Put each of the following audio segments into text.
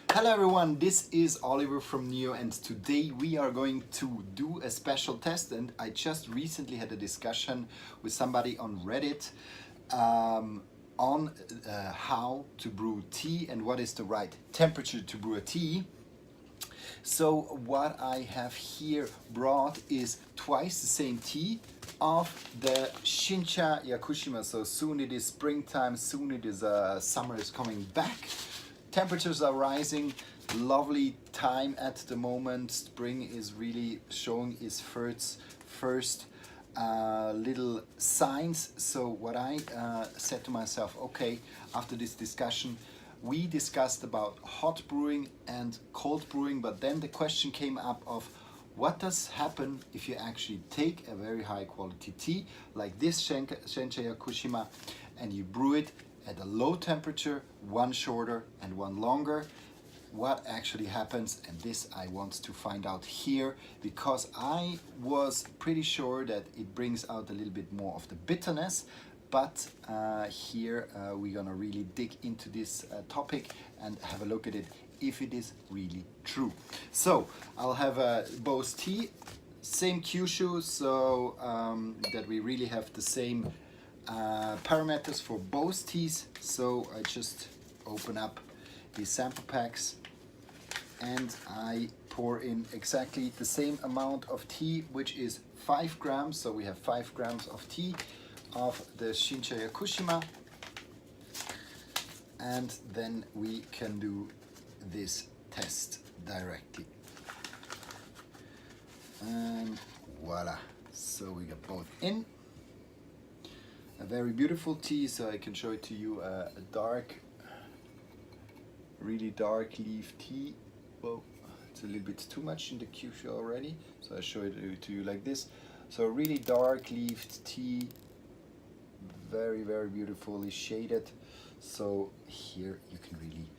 Hello everyone, this is Oliver from Neo, and today we are going to do a special test. And I just recently had a discussion with somebody on Reddit on how to brew tea and what is the right temperature to brew a tea. So what I have here brought is twice the same tea of the Shincha Yakushima. So soon it is springtime, soon it is summer is coming back. Temperatures are rising, lovely time at the moment. Spring is really showing its first little signs. So what I said to myself, okay, after this discussion, we discussed about hot brewing and cold brewing, but then the question came up of what does happen if you actually take a very high quality tea like this Shencha Yakushima and you brew it at a low temperature, one shorter and one longer. What actually happens? And this I want to find out here, because I was pretty sure that it brings out a little bit more of the bitterness, but here we're gonna really dig into this topic and have a look at it if it is really true. So I'll have both tea, same Kyushu, so that we really have the same parameters for both teas. So I just open up these sample packs and I pour in exactly the same amount of tea, which is 5 grams. So we have 5 grams of tea of the Shincha Yakushima, and then we can do this test directly. And voila, so we got both in. A very beautiful tea, so I can show it to you, a dark, really dark leaf tea. Well, it's a little bit too much in the Kyushu already, so I show it to you like this. So really dark leafed tea, very beautifully shaded. So here you can really,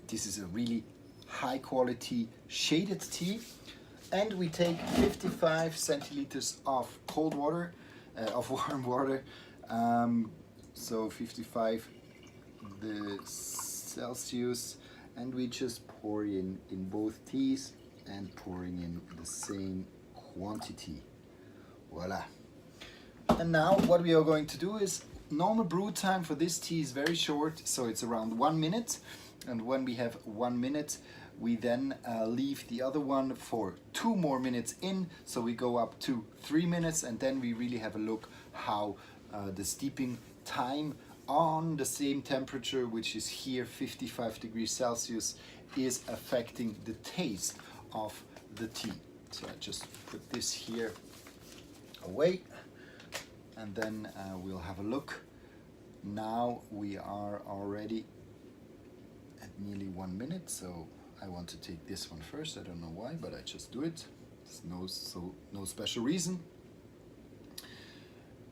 this is a really high quality shaded tea. And we take 55 centiliters of cold water, of warm water. So 55 the Celsius, and we just pour in both teas and pouring in the same quantity. Voila. And now what we are going to do is, normal brew time for this tea is very short, so it's around 1 minute. And when we have 1 minute, we then leave the other one for 2 more minutes in, so we go up to 3 minutes, and then we really have a look how the steeping time on the same temperature, which is here 55 degrees Celsius, is affecting the taste of the tea. So I just put this here away, and then we'll have a look. Now we are already at nearly 1 minute, so I want to take this one first. I don't know why, but I just do it. There's no special reason.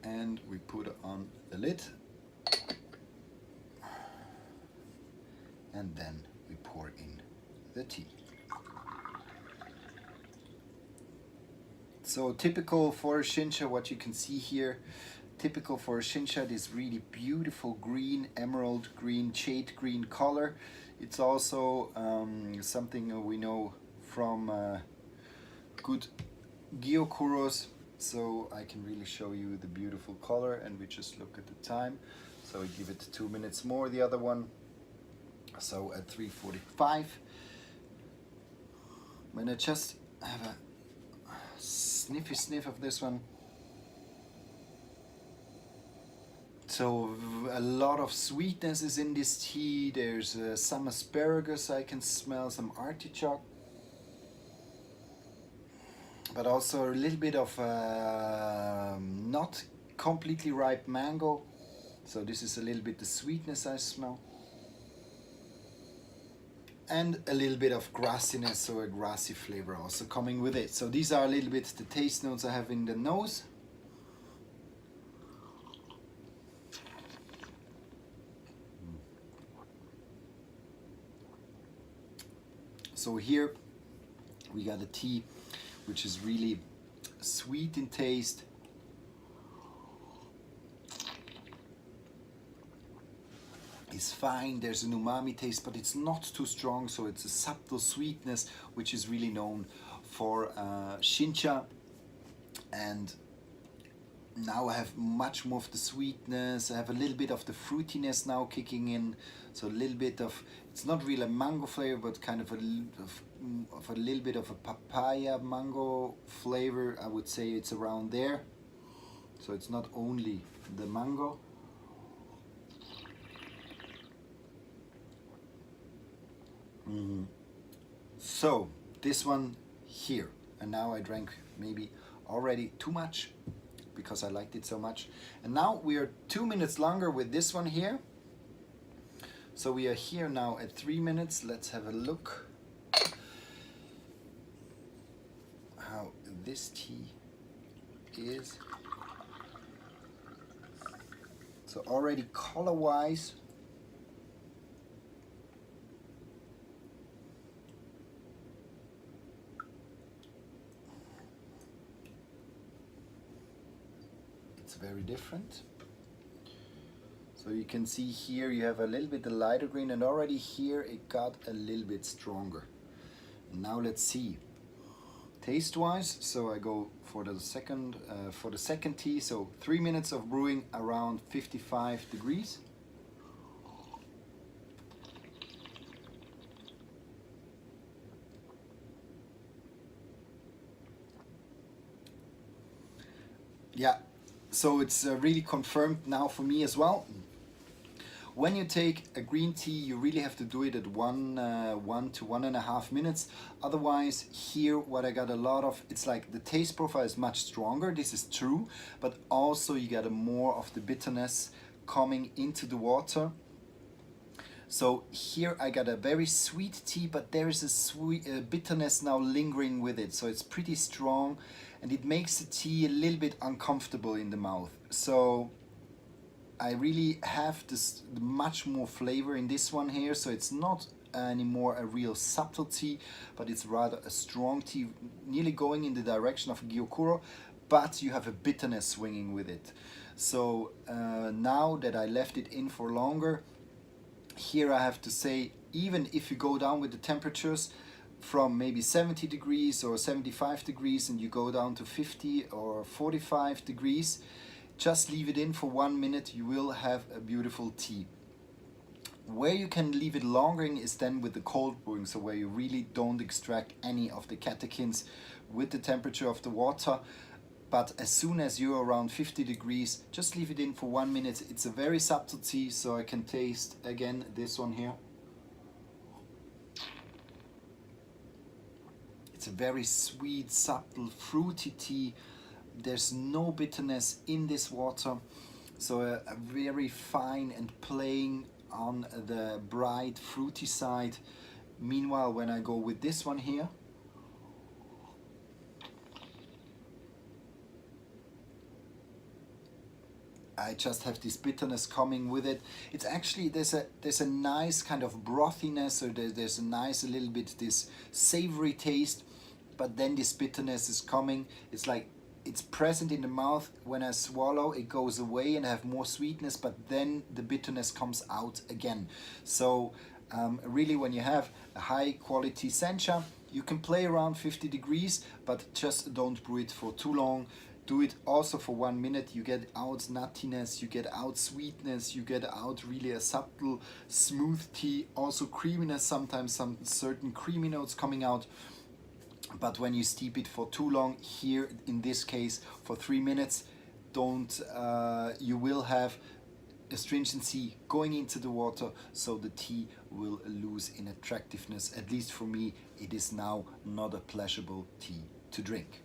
And we put on the lid, and then we pour in the tea. So typical for Shincha, what you can see here, typical for Shincha, this really beautiful green, emerald green, jade green color. It's also something we know from good Gyokuros, so I can really show you the beautiful color. And we just look at the time, so we give it 2 minutes more, the other one. So at 3:45, when I just have a sniffy sniff of this one. So a lot of sweetness is in this tea. There's some asparagus I can smell, some artichoke, but also a little bit of not completely ripe mango. So this is a little bit the sweetness I smell. And a little bit of grassiness, so a grassy flavor also coming with it. So these are a little bit the taste notes I have in the nose. So here we got a tea which is really sweet in taste. is fine. There's an umami taste, but it's not too strong, so it's a subtle sweetness, which is really known for shincha. And now I have much more of the sweetness. I have a little bit of the fruitiness now kicking in. So a little bit of, it's not really a mango flavor, but kind of a little bit of a papaya mango flavor. I would say it's around there. So it's not only the mango. So this one here, and now I drank maybe already too much because I liked it so much. And now we are 2 minutes longer with this one here. So we are here now at 3 minutes. Let's have a look how this tea is. So already color-wise, it's very different. So you can see here you have a little bit of lighter green, and already here it got a little bit stronger. Now let's see taste wise. So I go for the second tea. So 3 minutes of brewing around 55 degrees. Yeah, so it's really confirmed now for me as well. When you take a green tea, you really have to do it at 1 to 1.5 minutes. Otherwise, here what I got a lot of, it's like the taste profile is much stronger. This is true, but also you get a more of the bitterness coming into the water. So here I got a very sweet tea, but there is a sweet bitterness now lingering with it. So it's pretty strong, and it makes the tea a little bit uncomfortable in the mouth. So I really have this much more flavor in this one here. So it's not anymore a real subtle tea, but it's rather a strong tea, nearly going in the direction of Gyokuro, but you have a bitterness swinging with it. So now that I left it in for longer, here I have to say, even if you go down with the temperatures from maybe 70 degrees or 75 degrees and you go down to 50 or 45 degrees, just leave it in for 1 minute, you will have a beautiful tea. Where you can leave it longer is then with the cold brewing, so where you really don't extract any of the catechins with the temperature of the water. But as soon as you're around 50 degrees, just leave it in for 1 minute. It's a very subtle tea, so I can taste again this one here. It's a very sweet, subtle, fruity tea. There's no bitterness in this water, so a very fine and playing on the bright fruity side. Meanwhile, when I go with this one here, I just have this bitterness coming with it. It's actually, there's a nice kind of brothiness, or there's a nice a little bit this savory taste, but then this bitterness is coming. It's like it's present in the mouth. When I swallow, it goes away and I have more sweetness, but then the bitterness comes out again. So really, when you have a high quality sencha, you can play around 50 degrees, but just don't brew it for too long. Do it also for 1 minute. You get out nuttiness, you get out sweetness, you get out really a subtle smooth tea, also creaminess, sometimes some certain creamy notes coming out. But when you steep it for too long, here in this case for 3 minutes, you will have astringency going into the water, so the tea will lose in attractiveness. At least for me, it is now not a pleasurable tea to drink.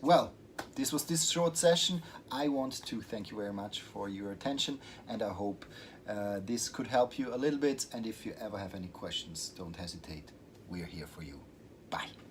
Well, this was this short session. I want to thank you very much for your attention, and I hope this could help you a little bit. And if you ever have any questions, don't hesitate. We're here for you. Bye.